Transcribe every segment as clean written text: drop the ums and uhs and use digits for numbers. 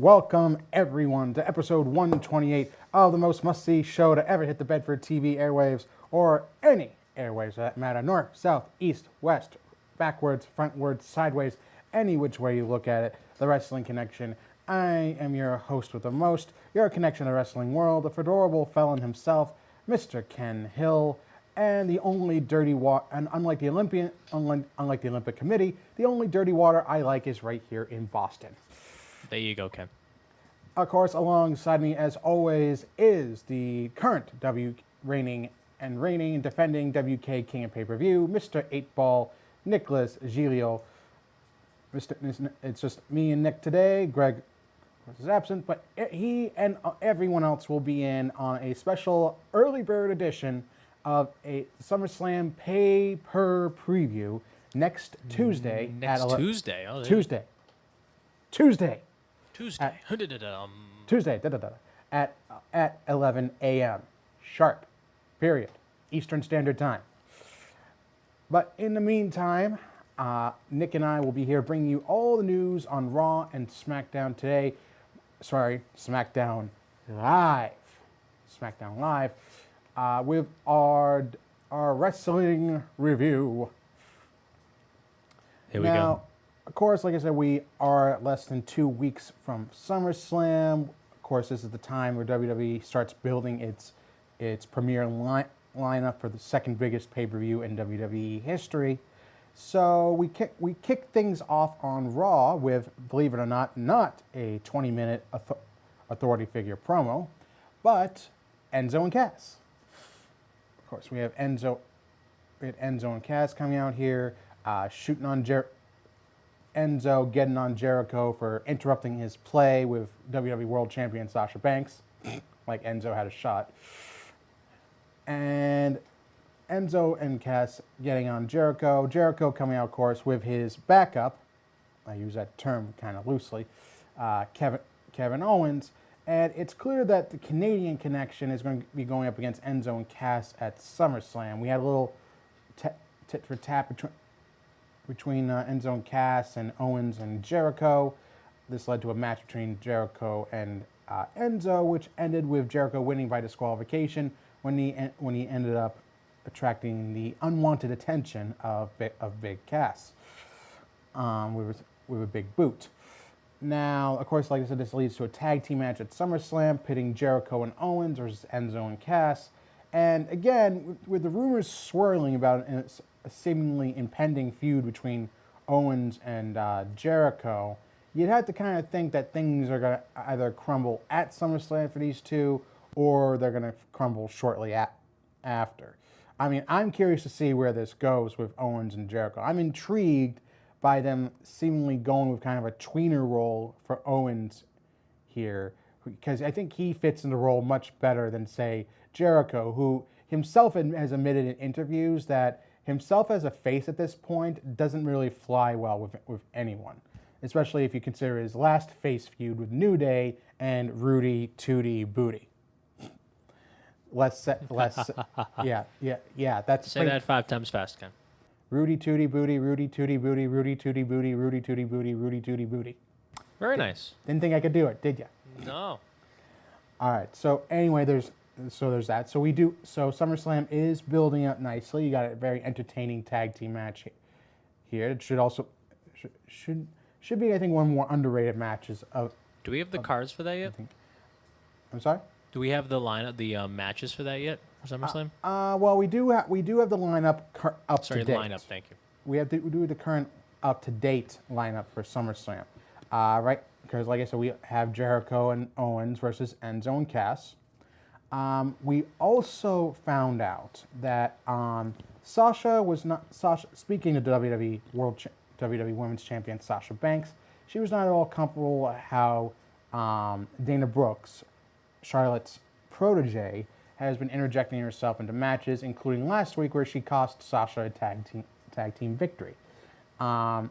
welcome everyone to episode 128 of the most must-see show to ever hit the Bedford TV airwaves, or any airwaves for that matter, north, south, east, west, backwards, frontwards, sideways, any which way you look at it, the Wrestling Connection. I am your host with the most, your connection to the wrestling world, the fedorable felon himself, Mr. Ken Hill, and the only dirty water, and unlike the Olympic Committee, the only dirty water I like is right here in Boston. There you go, Ken. Of course, alongside me, as always, is the current reigning and defending WK King of Pay-Per-View, Mr. 8-Ball, Nicholas Giglio. It's just me and Nick today. Greg is absent, but he and everyone else will be in on a special early bird edition of a SummerSlam pay-per-preview next Tuesday. Tuesday? Oh, Tuesday. At 11 a.m. sharp, period, Eastern Standard Time. But in the meantime, Nick and I will be here bringing you all the news on Raw and SmackDown today. SmackDown Live. SmackDown Live with our wrestling review. Here we go. Of course, like I said, we are less than 2 weeks from SummerSlam. Of course, this is the time where WWE starts building its premier lineup for the second biggest pay-per-view in WWE history. So we kick things off on Raw with, believe it or not a 20-minute authority figure promo, but Enzo and Cass. Of course, we have Enzo and Cass coming out here, shooting on Enzo getting on Jericho for interrupting his play with WWE World Champion Sasha Banks, like Enzo had a shot. And Enzo and Cass getting on Jericho. Jericho coming out, of course, with his backup. I use that term kind of loosely. Kevin Owens. And it's clear that the Canadian Connection is going to be going up against Enzo and Cass at SummerSlam. We had a little tit for tat between Enzo and Cass and Owens and Jericho. This led to a match between Jericho and Enzo, which ended with Jericho winning by disqualification when he ended up attracting the unwanted attention of Big Cass with a big boot. Now, of course, like I said, this leads to a tag team match at SummerSlam, pitting Jericho and Owens versus Enzo and Cass. And again, with the rumors swirling about a seemingly impending feud between Owens and Jericho, you'd have to kind of think that things are going to either crumble at SummerSlam for these two, or they're going to crumble shortly after. I mean, I'm curious to see where this goes with Owens and Jericho. I'm intrigued by them seemingly going with kind of a tweener role for Owens here, because I think he fits in the role much better than, say, Jericho, who himself has admitted in interviews that himself as a face at this point doesn't really fly well with anyone, especially if you consider his last face feud with New Day and Rudy Tooty Booty. Yeah. That's Say that 5 times fast, Ken. Rudy Tooty Booty, Rudy Tooty Booty, Rudy Tooty Booty, Rudy Tooty Booty, Rudy Tooty Booty. Very nice. Didn't think I could do it, did you? No. All right. So anyway, there's that. So SummerSlam is building up nicely. You got a very entertaining tag team match here. It should also should be, I think, one of the more underrated matches of. Do we have the cards for that yet? I'm sorry? Do we have the lineup, the matches for that yet for SummerSlam? Well, we do have the lineup up to date. Sorry, lineup. Thank you. We do the current up to date lineup for SummerSlam, right? Because like I said, we have Jericho and Owens versus Enzo and Cass. We also found out that Sasha. Speaking of WWE Women's Champion Sasha Banks, she was not at all comfortable how Dana Brooks, Charlotte's protege, has been interjecting herself into matches, including last week where she cost Sasha a tag team victory,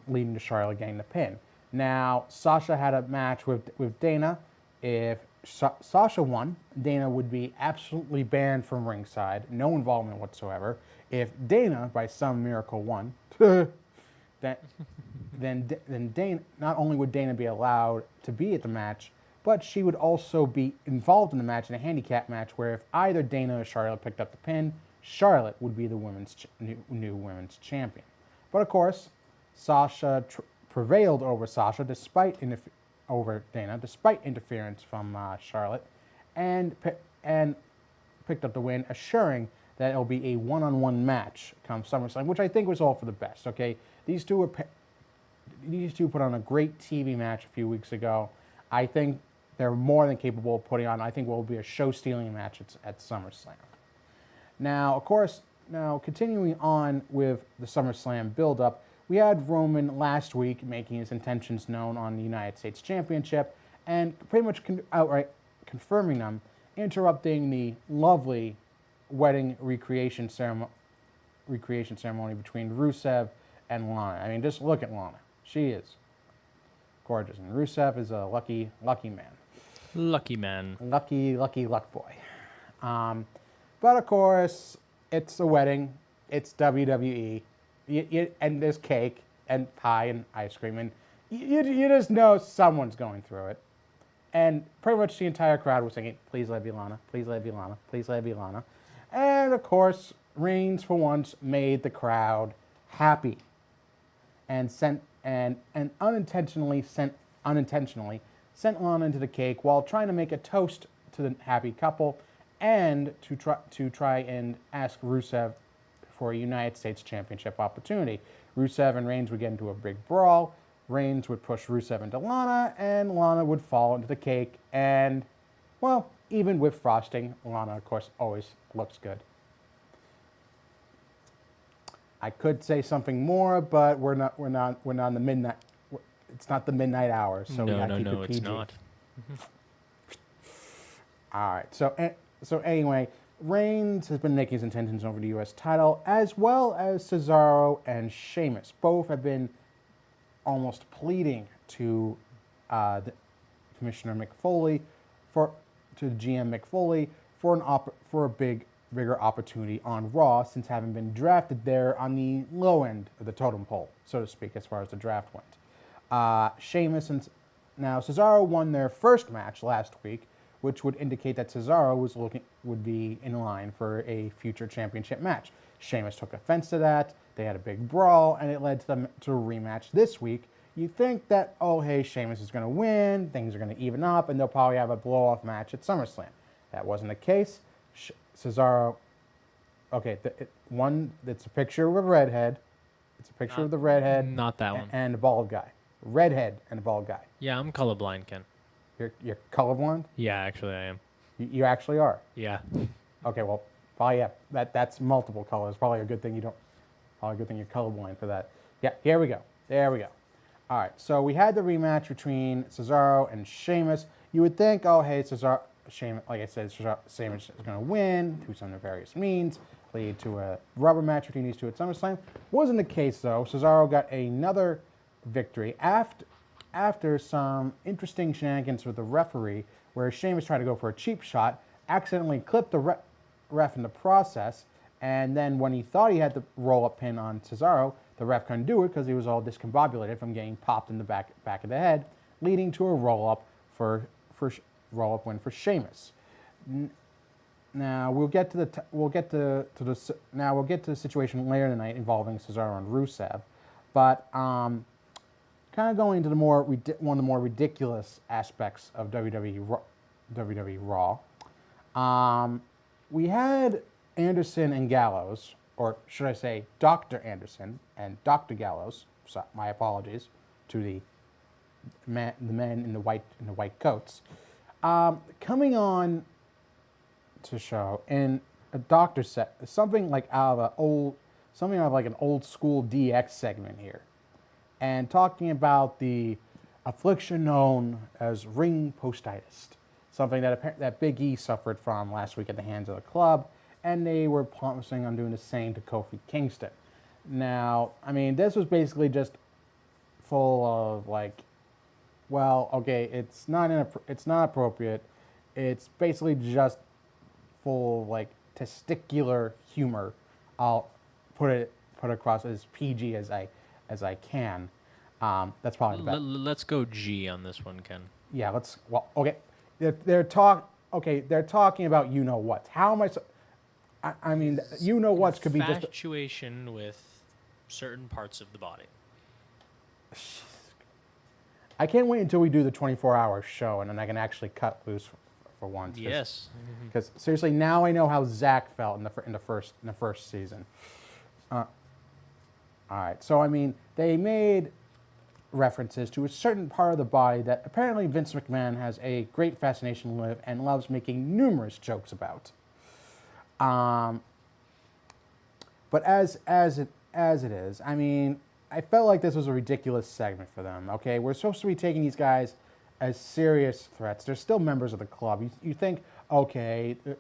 leading to Charlotte getting the pin. Now, Sasha had a match with Dana. If Sasha won, Dana would be absolutely banned from ringside, no involvement whatsoever. If Dana, by some miracle, won, then Dana, not only would Dana be allowed to be at the match, but she would also be involved in the match in a handicap match where if either Dana or Charlotte picked up the pin, Charlotte would be the new women's champion. But of course, Sasha prevailed over Sasha over Dana, despite interference from Charlotte, and picked up the win, assuring that it'll be a one-on-one match come SummerSlam, which I think was all for the best. Okay, these two put on a great TV match a few weeks ago. I think they're more than capable of putting on. I think will be a show-stealing match at SummerSlam. Now, of course, continuing on with the SummerSlam build-up, we had Roman last week making his intentions known on the United States Championship and pretty much outright confirming them, interrupting the lovely wedding recreation ceremony between Rusev and Lana. I mean, just look at Lana. She is gorgeous. And Rusev is a lucky man. Lucky man. Lucky luck boy. But of course, it's a wedding. It's WWE. And there's cake and pie and ice cream. And you just know someone's going through it. And pretty much the entire crowd was singing, please let it be Lana, please let it be Lana, please let it be Lana. And of course, Reigns for once made the crowd happy and unintentionally sent Lana into the cake while trying to make a toast to the happy couple and to try and ask Rusev for a United States Championship opportunity. Rusev and Reigns would get into a big brawl. Reigns would push Rusev into Lana, and Lana would fall into the cake. And, well, even with frosting, Lana, of course, always looks good. I could say something more, but we're not in the midnight. It's not the midnight hour, so we gotta keep it PG. It's not. All right. So anyway, Reigns has been making his intentions over the U.S. title, as well as Cesaro and Sheamus. Both have been almost pleading to the Commissioner McFoley to GM McFoley for a bigger opportunity on Raw, since having been drafted there on the low end of the totem pole, so to speak, as far as the draft went. Sheamus and now Cesaro won their first match last week, which would indicate that Cesaro would be in line for a future championship match. Sheamus took offense to that. They had a big brawl, and it led to a rematch this week. You think that, oh, hey, Sheamus is going to win, things are going to even up, and they'll probably have a blow-off match at SummerSlam. That wasn't the case. Cesaro, okay, it's a picture of a redhead. It's a picture of the redhead. Not that one. And a bald guy. Redhead and a bald guy. Yeah, I'm colorblind, Ken. You're colorblind? Yeah, actually I am. You actually are? Yeah. Okay, well, probably, yeah, that's multiple colors. Probably a good thing you're colorblind for that. Yeah, here we go. There we go. All right, so we had the rematch between Cesaro and Sheamus. You would think, oh, hey, Sheamus, like I said, Sheamus is going to win through some nefarious means, lead to a rubber match between these two at SummerSlam. Wasn't the case, though. Cesaro got another victory after some interesting shenanigans with the referee, where Sheamus tried to go for a cheap shot, accidentally clipped the ref in the process, and then when he thought he had the roll-up pin on Cesaro, the ref couldn't do it because he was all discombobulated from getting popped in the back of the head, leading to a roll-up win for Sheamus. Now we'll get to the situation later tonight involving Cesaro and Rusev, but kind of going to one of the more ridiculous aspects of WWE Raw. We had Anderson and Gallows, or should I say Dr. Anderson and Dr. Gallows, so my apologies to the men in the white coats, coming on to show in a doctor set, something like out of like an old school DX segment here, and talking about the affliction known as ring postitis, something that Big E suffered from last week at the hands of the club, and they were promising on doing the same to Kofi Kingston. Now, I mean, this was basically just full of like, well, okay, it's not appropriate. It's basically just full of like testicular humor. I'll put it across as PG as I can. That's probably the best. Let's go G on this one, Ken. yeah, let's. Well, okay, they're talking about you know what. How am I? I mean, you know what could be just. Infatuation with certain parts of the body. I can't wait until we do the 24-hour show, and then I can actually cut loose for once. Yes. Because seriously, now I know how Zach felt in the first season. All right, so I mean, they made references to a certain part of the body that apparently Vince McMahon has a great fascination with and loves making numerous jokes about. But as it is, I mean, I felt like this was a ridiculous segment for them. Okay, we're supposed to be taking these guys as serious threats. They're still members of the club. You think, okay, they're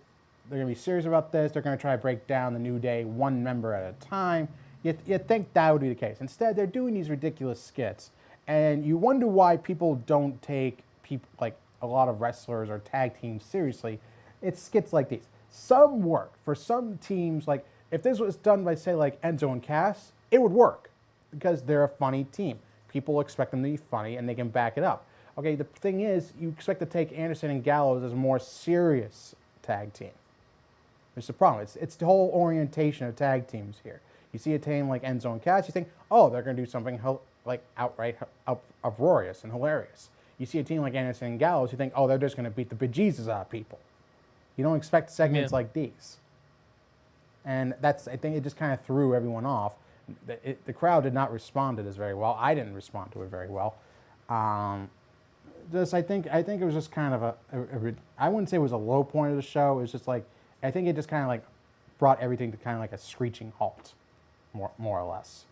going to be serious about this. They're going to try to break down the New Day one member at a time. You think that would be the case. Instead, they're doing these ridiculous skits, and you wonder why people don't take people like a lot of wrestlers or tag teams seriously. It's skits like these. Some work for some teams. Like if this was done by say like Enzo and Cass, it would work because they're a funny team. People expect them to be funny, and they can back it up. Okay, the thing is, you expect to take Anderson and Gallows as a more serious tag team. There's the problem. It's the whole orientation of tag teams here. You see a team like Enzo and Cass, you think, oh, they're going to do something like outright uproarious and hilarious. You see a team like Anderson and Gallows, you think, oh, they're just going to beat the bejesus out of people. You don't expect segments like these. And I think it just kind of threw everyone off. The crowd did not respond to this very well. I didn't respond to it very well. I think it was just kind of I wouldn't say it was a low point of the show. It was just like, I think it just kind of like brought everything to kind of like a screeching halt, more or less.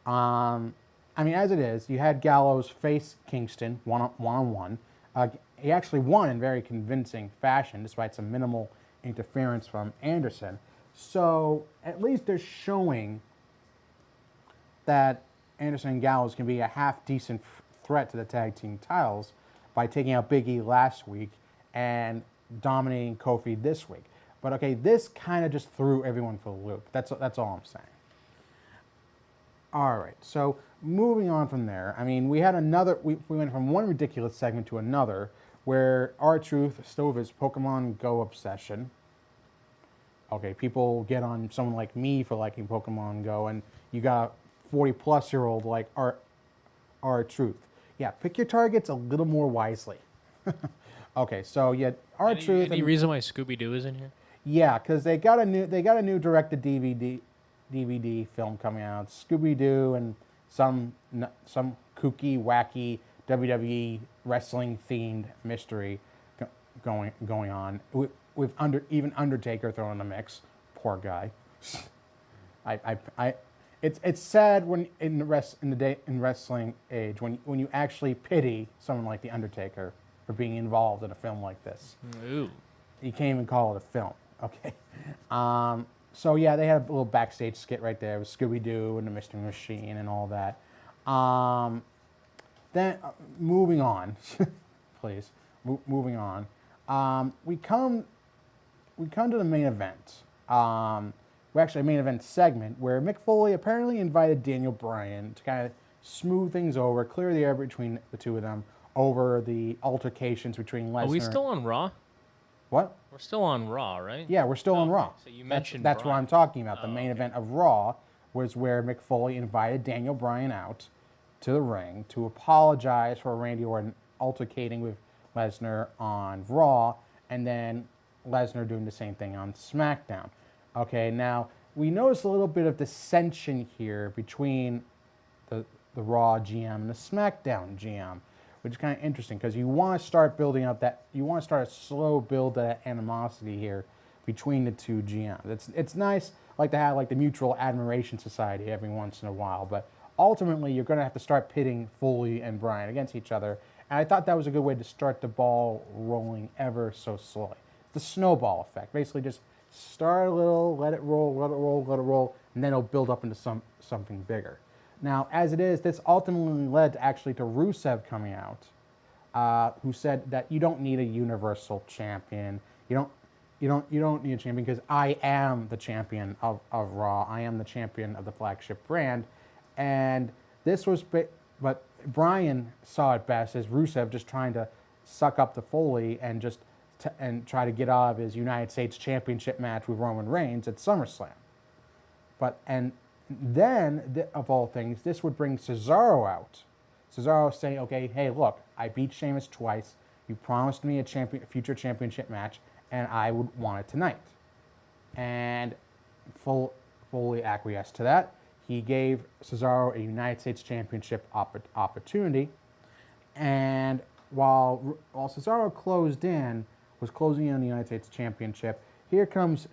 I mean, as it is, you had Gallows face Kingston one-on-one. He actually won in very convincing fashion, despite some minimal interference from Anderson. So at least they're showing that Anderson and Gallows can be a half-decent threat to the tag team titles by taking out Big E last week and dominating Kofi this week. But okay, this kind of just threw everyone for the loop. That's all I'm saying. All right, so moving on from there, I mean, we went from one ridiculous segment to another where R-Truth still with his Pokemon Go obsession. Okay, people get on someone like me for liking Pokemon Go, and you got a 40-plus-year-old like R-Truth. Yeah, pick your targets a little more wisely. Okay, so yeah, R-Truth. Any reason why Scooby-Doo is in here? Yeah, because they got a new directed DVD film coming out. Scooby-Doo and some kooky, wacky WWE wrestling themed mystery going on with even Undertaker thrown in the mix. Poor guy. It's sad when in wrestling age when you actually pity someone like the Undertaker for being involved in a film like this. Ooh. You can't even call it a film. Okay. So yeah, they had a little backstage skit right there with Scooby-Doo and the Mystery Machine and all that. Then moving on, please. Moving on. We come to the main event. We're actually a main event segment where Mick Foley apparently invited Daniel Bryan to kind of smooth things over, clear the air between the two of them over the altercations between Lesnar. Are we still on Raw? What? We're still on Raw, right? Yeah, we're still on Raw. So you mentioned that's what Bryan. I'm talking about. The main event of Raw was where Mick Foley invited Daniel Bryan out to the ring to apologize for Randy Orton altercating with Lesnar on Raw, and then Lesnar doing the same thing on SmackDown. Okay, now we notice a little bit of dissension here between the Raw GM and the SmackDown GM, which is kind of interesting because you want to start building up a slow build that animosity here between the two GMs. It's nice like to have like the mutual admiration society every once in a while, but ultimately you're going to have to start pitting Foley and Bryan against each other. And I thought that was a good way to start the ball rolling ever so slowly. The snowball effect, basically just start a little, let it roll, and then it'll build up into something bigger. Now, as it is, this ultimately led actually to Rusev coming out, who said that you don't need a universal champion. You don't need a champion because I am the champion of Raw. I am the champion of the flagship brand, and this was, but Bryan saw it best as Rusev just trying to suck up to Foley and just and try to get out of his United States Championship match with Roman Reigns at SummerSlam. But and then, of all things, this would bring Cesaro out. Cesaro saying, "Okay, hey, look, I beat Sheamus twice. You promised me a future championship match, and I would want it tonight." And Foley acquiesced to that. He gave Cesaro a United States Championship opportunity, and while Cesaro was closing in on the United States Championship, here comes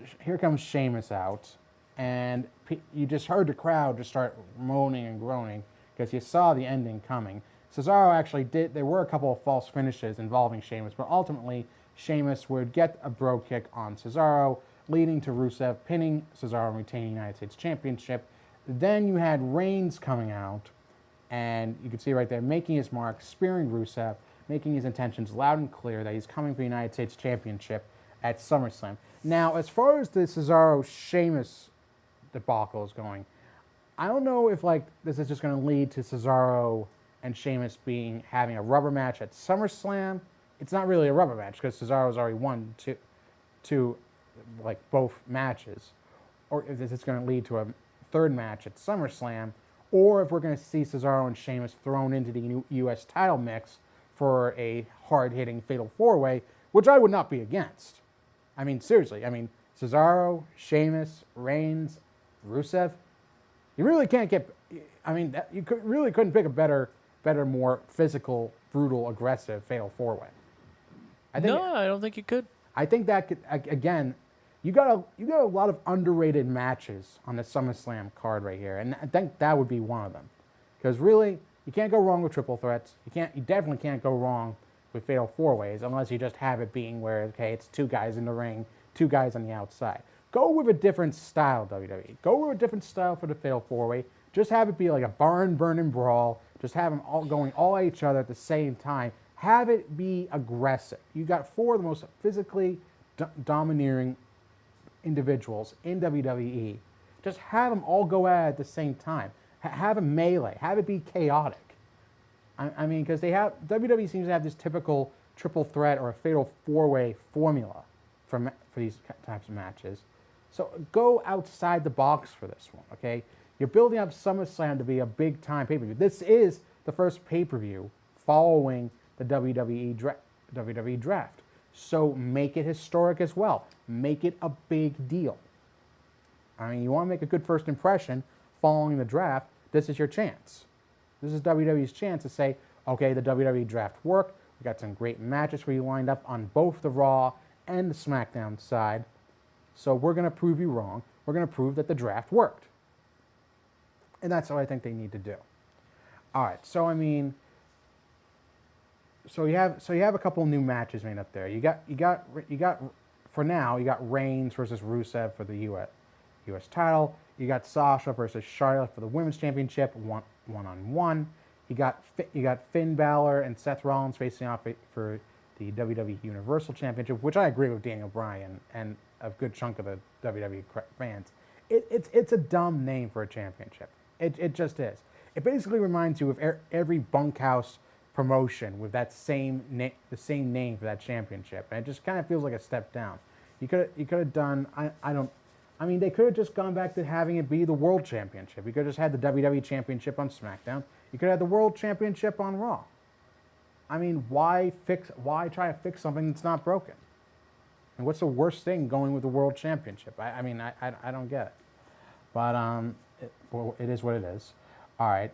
Sheamus out, and you just heard the crowd just start moaning and groaning because you saw the ending coming. Cesaro actually did. There were a couple of false finishes involving Sheamus, but ultimately Sheamus would get a bro kick on Cesaro, leading to Rusev pinning Cesaro and retaining the United States Championship. Then you had Reigns coming out, and you can see right there, making his mark, spearing Rusev, making his intentions loud and clear that he's coming for the United States Championship at SummerSlam. Now, as far as the Cesaro-Sheamus debacle is going, I don't know if this is just going to lead to Cesaro and Sheamus having a rubber match at SummerSlam. It's not really a rubber match because Cesaro's already won two both matches, or if this is going to lead to a third match at SummerSlam, or if we're going to see Cesaro and Sheamus thrown into the U.S. title mix for a hard-hitting fatal four-way, which I would not be against. I mean, seriously. I mean, Cesaro, Sheamus, Reigns, Rusev. You really can't get. I mean, really couldn't pick a better, more physical, brutal, aggressive fatal four-way. I don't think you could. I think that could, again, you got a lot of underrated matches on the SummerSlam card right here, and I think that would be one of them. Because really, you can't go wrong with triple threats. You definitely can't go wrong with fatal four-ways unless you just have it being where, okay, it's two guys in the ring, two guys on the outside. Go with a different style, WWE. Go with a different style for the fatal four-way. Just have it be like a barn-burning brawl. Just have them all going all at each other at the same time. Have it be aggressive. You got four of the most physically domineering individuals in WWE. Just have them all go at it at the same time. Have a melee. Have it be chaotic. I mean, because WWE seems to have this typical triple threat or a fatal four-way formula for these types of matches. So go outside the box for this one, okay? You're building up SummerSlam to be a big-time pay-per-view. This is the first pay-per-view following the WWE draft. So make it historic as well. Make it a big deal. I mean, you want to make a good first impression following the draft, this is your chance. This is WWE's chance to say, okay, the WWE draft worked. We got some great matches for you lined up on both the Raw and the SmackDown side. So we're going to prove you wrong. We're going to prove that the draft worked. And that's what I think they need to do. All right, so I mean, so you have a couple new matches made up there. You got for now, you got Reigns versus Rusev for the U.S. title. You got Sasha versus Charlotte for the Women's Championship, one-on-one. You got Finn Balor and Seth Rollins facing off for the WWE Universal Championship, which I agree with Daniel Bryan and a good chunk of the WWE fans. It's a dumb name for a championship. It just is. It basically reminds you of every bunkhouse promotion with that the same name for that championship, and it just kind of feels like a step down. You could have done. I mean, they could have just gone back to having it be the World Championship. You could have just had the WWE Championship on SmackDown. You could have the World Championship on Raw. I mean, why try to fix something that's not broken? And what's the worst thing going with the World Championship? I mean, I don't get it. But it is what it is. All right.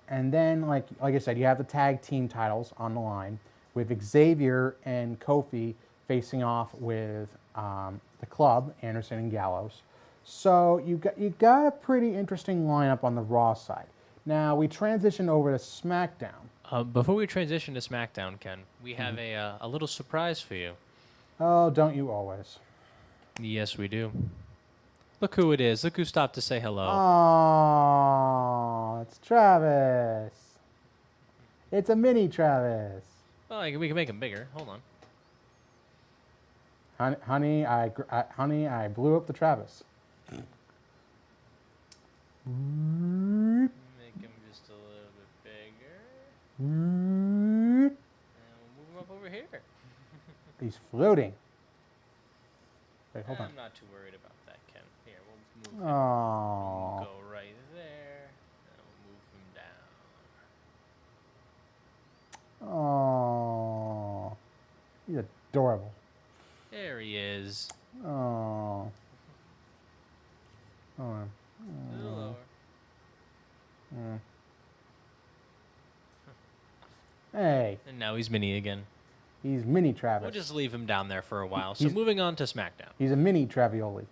Then, like I said, you have the tag team titles on the line with Xavier and Kofi facing off with the Club, Anderson and Gallows. So you got a pretty interesting lineup on the Raw side. Now we transition over to SmackDown. Before we transition to SmackDown, Ken, we have a little surprise for you. Oh, don't you always? Yes, we do. Look who it is. Look who stopped to say hello. Oh, it's Travis. It's a mini Travis. Well, we can make him bigger. Hold on. Honey, I blew up the Travis. Make him just a little bit bigger. He's floating. Wait, hold on. I'm not too worried about that, Ken. Here, we'll move him. Oh. Go right there. And we'll move him down. Oh. He's adorable. There he is. Oh. Hold on. A little lower. Hey, And now he's mini again. he's mini Travis. We'll just leave him down there for a while. So He's- moving on to SmackDown. He's a mini Travioli.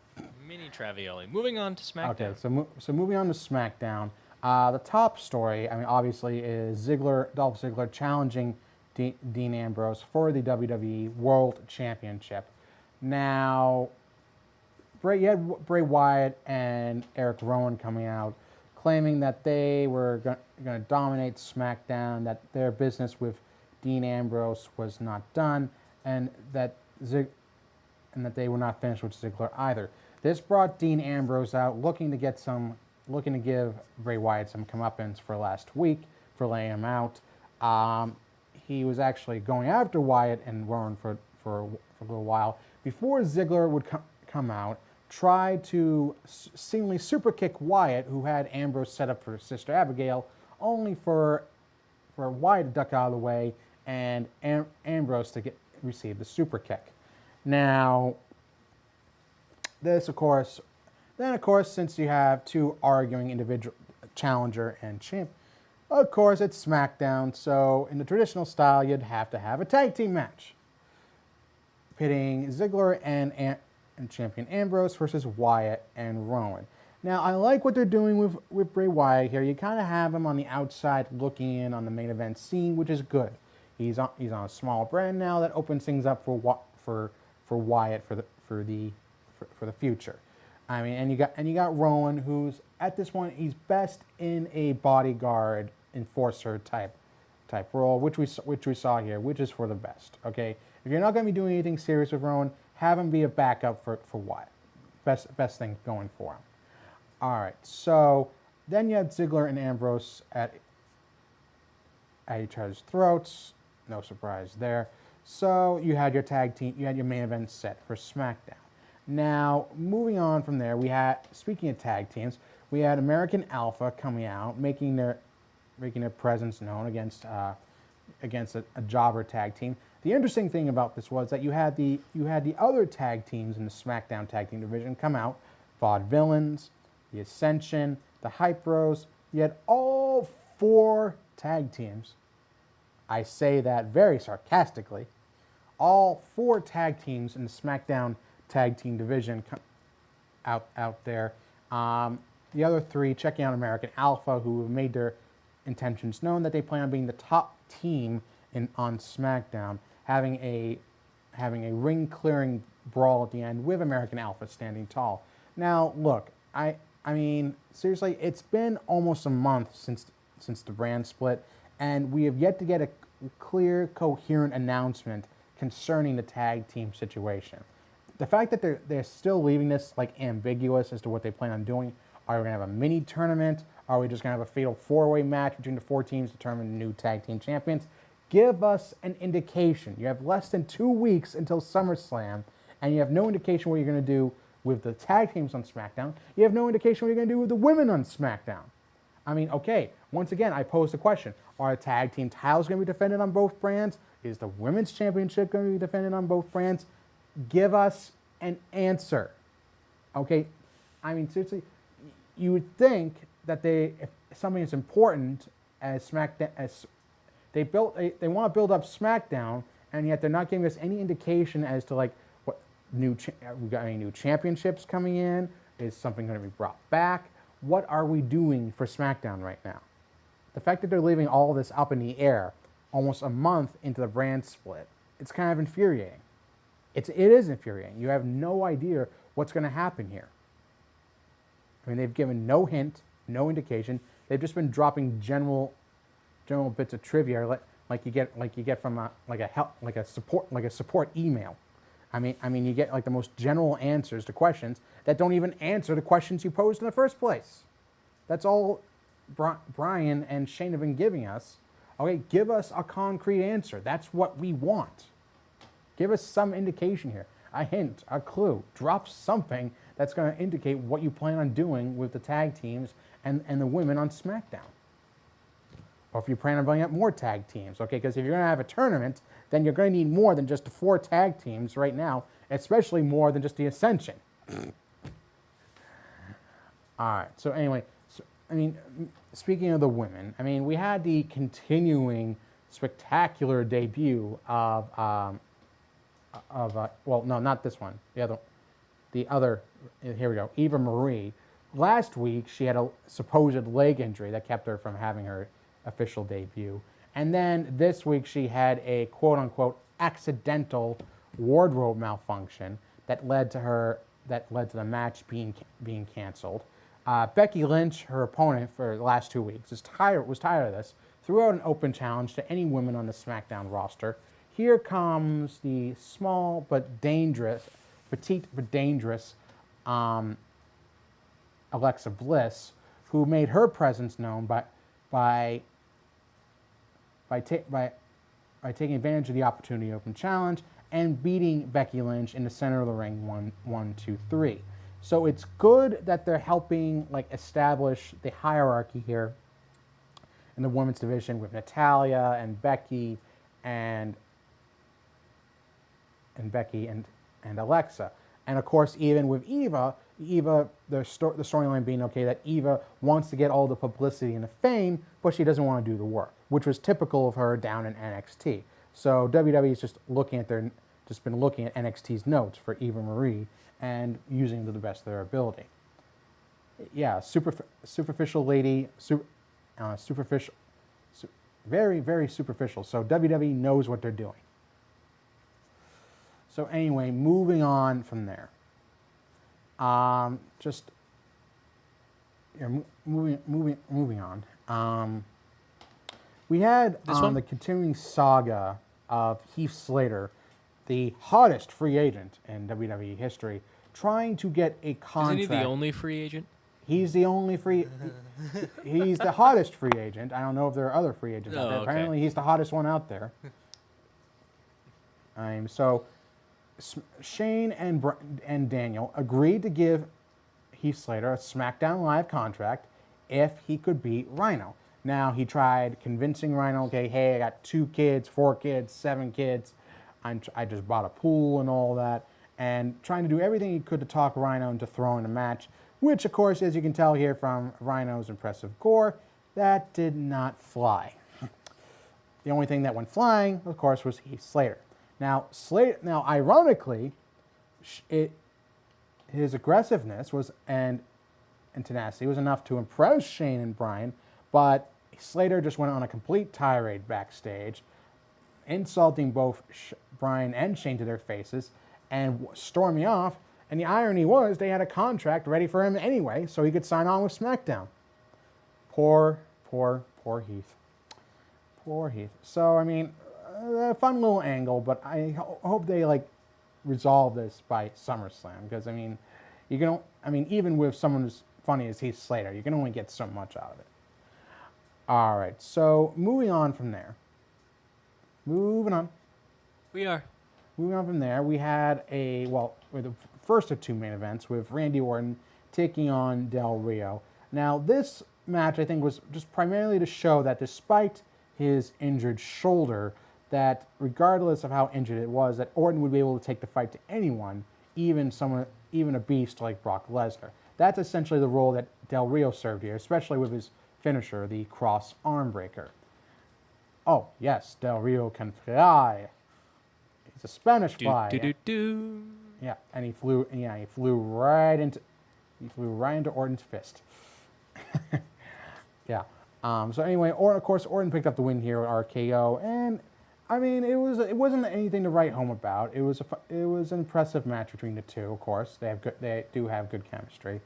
Mini Travioli. Moving on to SmackDown. Okay, so moving on to SmackDown. The top story, I mean, obviously, is Dolph Ziggler challenging Dean Ambrose for the WWE World Championship. Now, you had Bray Wyatt and Eric Rowan coming out, claiming that they were going to dominate SmackDown, that their business with Dean Ambrose was not done, and that they were not finished with Ziggler either. This brought Dean Ambrose out, looking to give Bray Wyatt some comeuppance for last week for laying him out. He was actually going after Wyatt and Rowan for a little while before Ziggler would come out, try to seemingly super kick Wyatt, who had Ambrose set up for Sister Abigail, only for Wyatt to duck out of the way and Ambrose to receive the super kick. Now, this, of course, since you have two arguing individual challenger and champ, of course, it's SmackDown, so in the traditional style, you'd have to have a tag team match, pitting Ziggler and champion Ambrose versus Wyatt and Rowan. Now, I like what they're doing with Bray Wyatt here. You kind of have him on the outside looking in on the main event scene, which is good. He's on a small brand now that opens things up for Wyatt for the future. I mean, and you got Rowan, who's at this point he's best in a bodyguard enforcer type role, which we saw here, which is for the best. Okay, if you're not going to be doing anything serious with Rowan, have him be a backup for Wyatt. Best thing going for him. All right, so then you had Ziggler and Ambrose at each other's throats. No surprise there. So you had your tag team, you had your main event set for SmackDown. Now, moving on from there, speaking of tag teams, we had American Alpha coming out, making their presence known against a jobber tag team. The interesting thing about this was that you had the other tag teams in the SmackDown tag team division come out, Vaudevillains, the Ascension, the Hype Bros. You had all four tag teams. I say that very sarcastically. All four tag teams in the SmackDown tag team division out there. The other three checking out American Alpha, who have made their intentions known that they plan on being the top team on SmackDown, having a ring clearing brawl at the end with American Alpha standing tall. Now, look, I mean, seriously, it's been almost a month since the brand split, and we have yet to get a clear, coherent announcement concerning the tag team situation. The fact that they're still leaving this like ambiguous as to what they plan on doing. Are we going to have a mini tournament? Are we just going to have a fatal four-way match between the four teams to determine the new tag team champions? Give us an indication. You have less than 2 weeks until SummerSlam, and you have no indication what you're going to do with the tag teams on SmackDown. You have no indication what you're going to do with the women on SmackDown. I mean, okay, once again, I pose the question. Are tag team titles going to be defended on both brands? Is the women's championship going to be defended on both brands? Give us an answer. Okay? I mean, seriously, you would think that if something as important as SmackDown, they want to build up SmackDown, and yet they're not giving us any indication as to like what we got any new championships coming in? Is something going to be brought back? What are we doing for SmackDown right now? The fact that they're leaving all of this up in the air almost a month into the brand split, it's kind of infuriating. It is infuriating. You have no idea what's going to happen here. I mean, they've given no hint, no indication. They've just been dropping general bits of trivia, like you get from a support email. I mean, you get like the most general answers to questions that don't even answer the questions you posed in the first place. That's all Brian and Shane have been giving us. Okay, give us a concrete answer. That's what we want. Give us some indication here. A hint, a clue. Drop something that's going to indicate what you plan on doing with the tag teams and the women on SmackDown. Or if you plan on bringing up more tag teams, okay? Because if you're going to have a tournament, then you're going to need more than just 4 tag teams right now, especially more than just the Ascension. All right, so anyway, speaking of the women, we had the continuing spectacular debut of well, no, not this one, the other, here we go, Eva Marie. Last week, she had a supposed leg injury that kept her from having her official debut. And then this week, she had a quote-unquote accidental wardrobe malfunction that led to the match being canceled. Becky Lynch, her opponent for the last 2 weeks, was tired of this, threw out an open challenge to any women on the SmackDown roster. Here comes the small but dangerous, petite but dangerous Alexa Bliss, who made her presence known by taking advantage of the opportunity open challenge and beating Becky Lynch in the center of the ring 1, 2, 3. So it's good that they're helping establish the hierarchy here in the women's division with Natalya and Becky and Alexa. And of course, even with Eva, the storyline being that Eva wants to get all the publicity and the fame, but she doesn't want to do the work, which was typical of her down in NXT. So WWE is just been looking at NXT's notes for Eva Marie and using it to the best of their ability. Yeah, superficial lady, very, very superficial. So WWE knows what they're doing. So anyway, moving on from there. Moving on. We had the continuing saga of Heath Slater, the hottest free agent in WWE history, trying to get a contract. Isn't he the only free agent? He's the only free. He's the hottest free agent. I don't know if there are other free agents out there. Okay. Apparently, he's the hottest one out there. So Shane and Daniel agreed to give Heath Slater a SmackDown Live contract if he could beat Rhino. Now, he tried convincing Rhino, okay, hey, I got 2 kids, 4 kids, 7 kids. I just bought a pool and all that. And trying to do everything he could to talk Rhino into throwing a match, which, of course, as you can tell here from Rhino's impressive gore, that did not fly. The only thing that went flying, of course, was Heath Slater. Now, ironically, his aggressiveness and tenacity was enough to impress Shane and Bryan, but Slater just went on a complete tirade backstage, insulting both Bryan and Shane to their faces, and storming off. And the irony was they had a contract ready for him anyway, so he could sign on with SmackDown. Poor Heath. Poor Heath. So, a fun little angle, but I hope they resolve this by SummerSlam, because even with someone as funny as Heath Slater, you can only get so much out of it. All right, so moving on from there. Moving on from there, we had the first of 2 main events with Randy Orton taking on Del Rio. Now, this match, I think, was just primarily to show that despite his injured shoulder, that regardless of how injured it was, that Orton would be able to take the fight to anyone, even a beast like Brock Lesnar. That's essentially the role that Del Rio served here, especially with his finisher, the cross arm breaker. Oh, yes, Del Rio can fly. He's a Spanish fly. Yeah, and he flew right into Orton's fist. Yeah. So anyway, Orton picked up the win here with RKO, and it wasn't anything to write home about. It was an impressive match between the two. Of course, they do have good chemistry,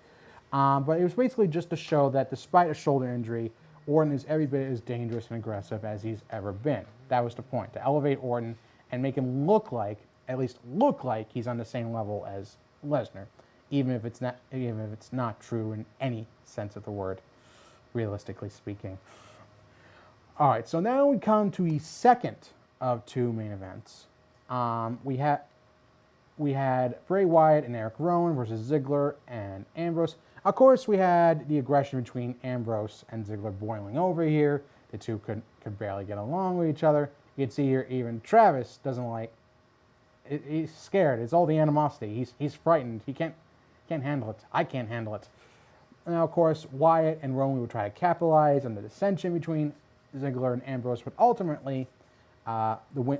but it was basically just to show that despite a shoulder injury, Orton is every bit as dangerous and aggressive as he's ever been. That was the point, to elevate Orton and make him at least look like he's on the same level as Lesnar, even if it's not true in any sense of the word, realistically speaking. All right, so now we come to the second of 2 main events. We had Bray Wyatt and Eric Rowan versus Ziggler and Ambrose. Of course, we had the aggression between Ambrose and Ziggler boiling over here. The two could barely get along with each other. You can see here even Travis doesn't like. He's scared. It's all the animosity. He's frightened. He can't handle it. I can't handle it. Now, of course, Wyatt and Rowan would try to capitalize on the dissension between Ziggler and Ambrose, but ultimately, Ziggler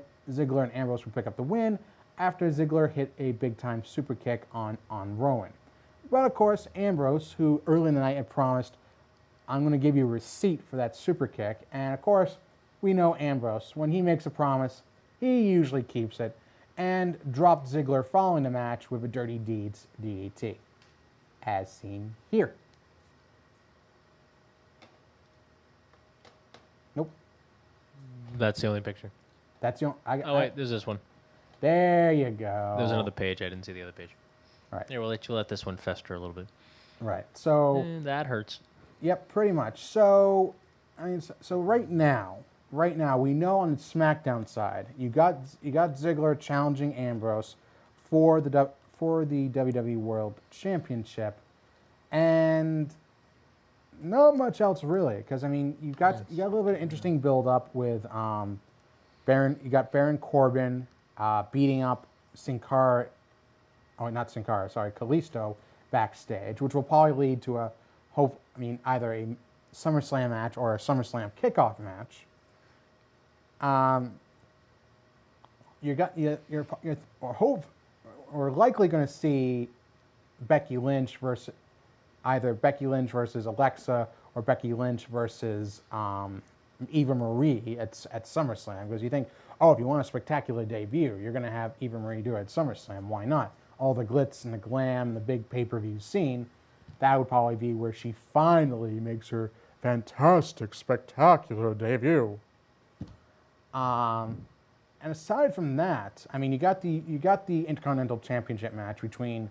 and Ambrose would pick up the win after Ziggler hit a big-time super kick on Rowan. But of course, Ambrose, who early in the night had promised, I'm going to give you a receipt for that super kick, and of course, we know Ambrose. When he makes a promise, he usually keeps it, and dropped Ziggler following the match with a Dirty Deeds DDT, as seen here. Nope. That's the only picture. That's the only. Wait, there's this one. There you go. There's another page. I didn't see the other page. Right. Here, we'll let this one fester a little bit. Right. So. That hurts. Yep, pretty much. So, right now, we know on the SmackDown side, you got Ziggler challenging Ambrose for the WWE World Championship, and not much else really, because you got a little bit of interesting build up with Baron. You got Baron Corbin beating up Kalisto backstage, which will probably lead to either a SummerSlam match or a SummerSlam kickoff match. We're likely going to see Becky Lynch versus Alexa or Becky Lynch versus Eva Marie at SummerSlam, because you think, if you want a spectacular debut, you're going to have Eva Marie do it at SummerSlam. Why not? All the glitz and the glam, the big pay-per-view scene, that would probably be where she finally makes her fantastic, spectacular debut. And aside from that, you got the Intercontinental Championship match between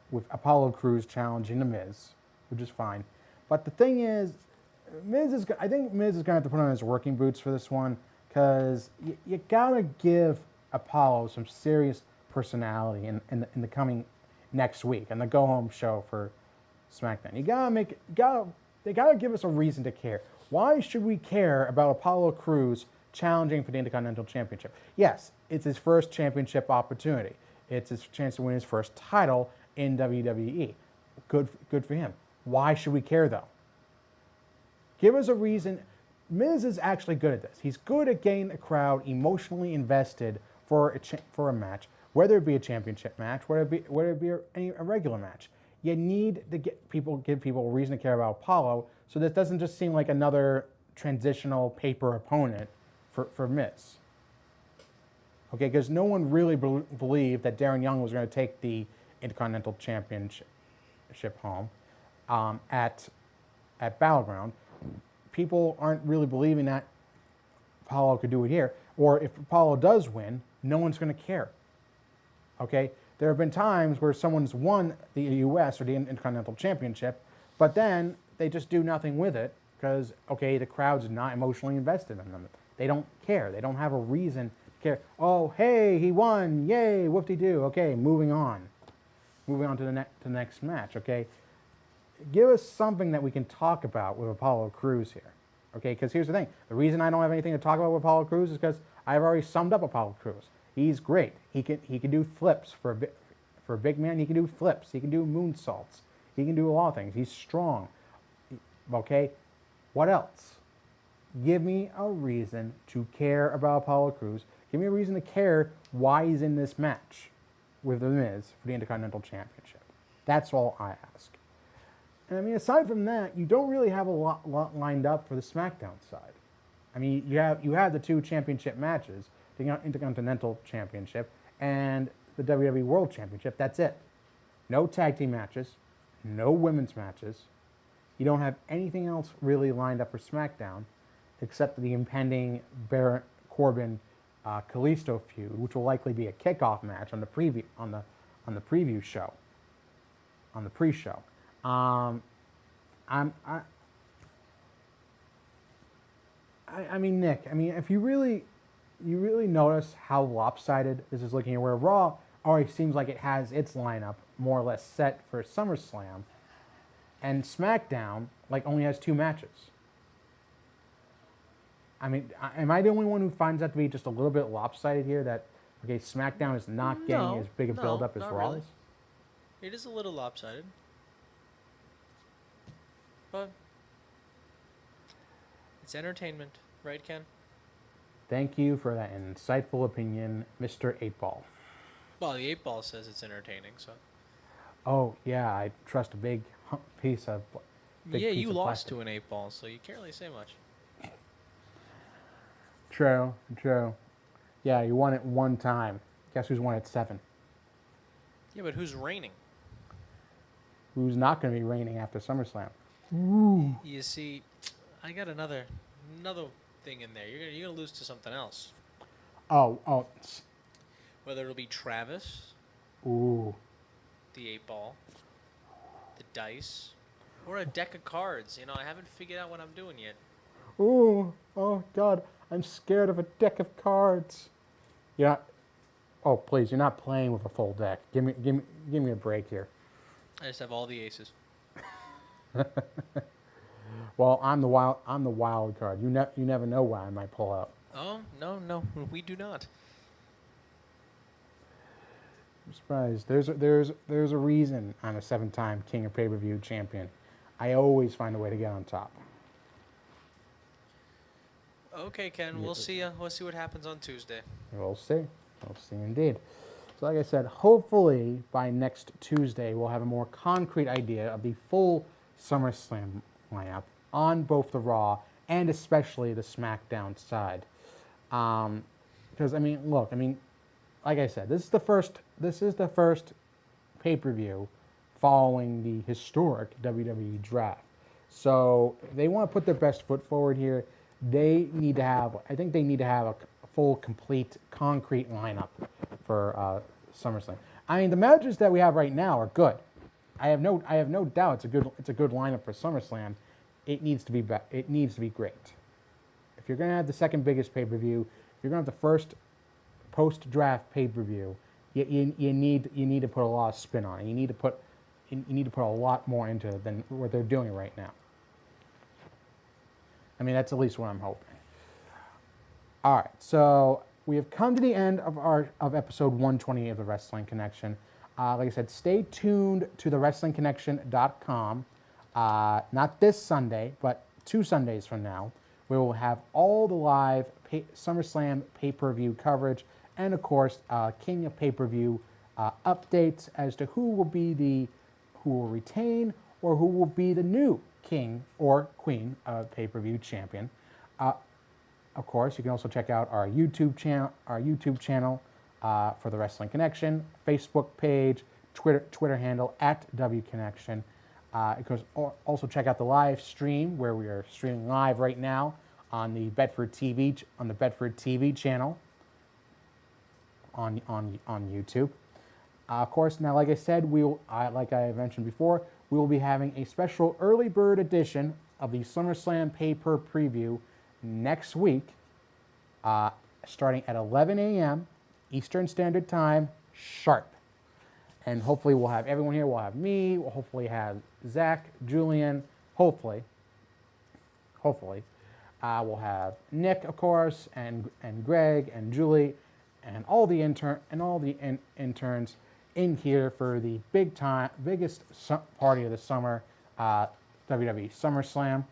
with Apollo Crews challenging The Miz, which is fine. But the thing is, I think Miz is going to have to put on his working boots for this one, because you gotta give Apollo some serious personality in the coming next week and the go home show for SmackDown. They gotta give us a reason to care. Why should we care about Apollo Crews challenging for the Intercontinental Championship? Yes, it's his first championship opportunity. It's his chance to win his first title in WWE. Good for him. Why should we care though? Give us a reason. Miz is actually good at this. He's good at getting the crowd emotionally invested for a match, whether it be a championship match, whether it be a regular match. You need to give people a reason to care about Apollo, so this doesn't just seem like another transitional paper opponent for Miz. Okay, because no one really believed that Darren Young was going to take the Intercontinental Championship home at Battleground. People aren't really believing that Apollo could do it here. Or if Apollo does win, no one's going to care. Okay? There have been times where someone's won the U.S. or the Intercontinental Championship, but then they just do nothing with it because, the crowd's not emotionally invested in them. They don't care. They don't have a reason to care. Oh, hey, he won. Yay, whoop-de-doo. Okay, moving on. Moving on to the next match, okay? Give us something that we can talk about with Apollo Crews here, okay? Because here's the thing. The reason I don't have anything to talk about with Apollo Crews is because I've already summed up Apollo Crews. He's great. He can do flips for a big man. He can do flips. He can do moonsaults. He can do a lot of things. He's strong, okay? What else? Give me a reason to care about Apollo Crews. Give me a reason to care why he's in this match with The Miz for the Intercontinental Championship. That's all I ask. And aside from that, you don't really have a lot lined up for the SmackDown side. You have the two championship matches, the Intercontinental Championship and the WWE World Championship. That's it. No tag team matches, no women's matches. You don't have anything else really lined up for SmackDown, except the impending Baron Corbin Kalisto feud, which will likely be a kickoff match on the preview show, on the pre-show. Nick, if you really you really notice how lopsided this is looking here, where Raw already seems like it has its lineup more or less set for SummerSlam, and SmackDown like only has 2 matches. I mean, am I the only one who finds that to be just a little bit lopsided here? That okay, SmackDown is not getting as big a build-up as not Raw really. is? It is a little lopsided. But it's entertainment, right, Ken? Thank you for that insightful opinion, Mr. 8-Ball. Well, the 8-Ball says it's entertaining, so. Oh, yeah, I trust a big piece of Yeah, you lost plastic. to an 8-Ball, so you can't really say much. True. Yeah, you won it 1 time. Guess who's won it 7? Yeah, but who's reigning? Who's not going to be reigning after SummerSlam? You see, I got another thing in there. You're gonna lose to something else. Oh. Whether it'll be Travis, Ooh. the 8-Ball, the dice, or a deck of cards. I haven't figured out what I'm doing yet. Ooh. Oh, God. I'm scared of a deck of cards. Yeah. Oh, please. You're not playing with a full deck. Give me a break here. I just have all the aces. Well, I'm the wild card. You never know what I might pull out. Oh, no, we do not. I'm surprised. There's a reason I'm a 7-time King of Pay-Per-View champion. I always find a way to get on top. Okay, Ken, we'll see. We'll see what happens on Tuesday. We'll see. We'll see indeed. So like I said, hopefully by next Tuesday we'll have a more concrete idea of the full SummerSlam lineup on both the Raw and especially the SmackDown side. Because look, like I said, this is the first pay-per-view following the historic WWE draft. So if they want to put their best foot forward here, they need to have a full, complete, concrete lineup for SummerSlam. The matches that we have right now are good. I have no doubt it's a good lineup for SummerSlam. It needs to be great. If you're gonna have the second biggest pay-per-view, if you're gonna have the first post-draft pay-per-view, you need to put a lot of spin on it. You need to put a lot more into it than what they're doing right now. That's at least what I'm hoping. All right, so we have come to the end of episode 128 of the Wrestling Connection. Like I said, stay tuned to the WrestlingConnection.com. Not this Sunday, but 2 Sundays from now, we will have all the live SummerSlam pay-per-view coverage, and of course, King of Pay-per-View updates as to who will retain or who will be the new King or Queen of Pay-per-View champion. Of course, you can also check out our YouTube channel for the Wrestling Connection, Facebook page, Twitter handle @WConnection. Also check out the live stream where we are streaming live right now on the Bedford TV channel on YouTube. Of course, now like I said, like I mentioned before, we will be having a special early bird edition of the SummerSlam pay-per preview next week, starting at 11 a.m. Eastern Standard Time, sharp. And hopefully we'll have everyone here. We'll have me. We'll hopefully have Zach, Julian. Hopefully. We'll have Nick, of course, and Greg and Julie, and all the interns in here for the biggest party of the summer, WWE SummerSlam.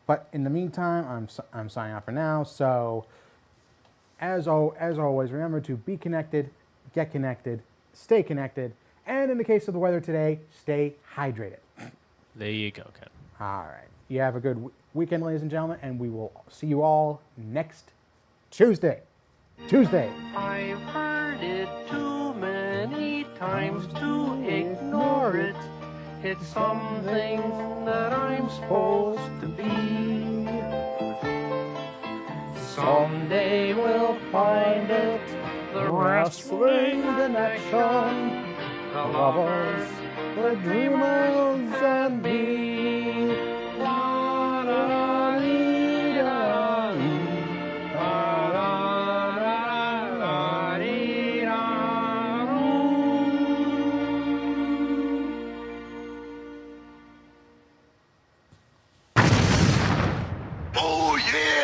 But in the meantime, I'm signing off for now. So, as always, remember to be connected, get connected, stay connected, and in the case of the weather today, stay hydrated. There you go, Ken. All right. You have a good weekend, ladies and gentlemen, and we will see you all next Tuesday. I've heard it too many times to ignore it. It's something that I'm supposed to be. Someday we'll find it, the Wrestling Connection, the lovers, the dreamers, and me. La, da, dee, da, dee, da. Fear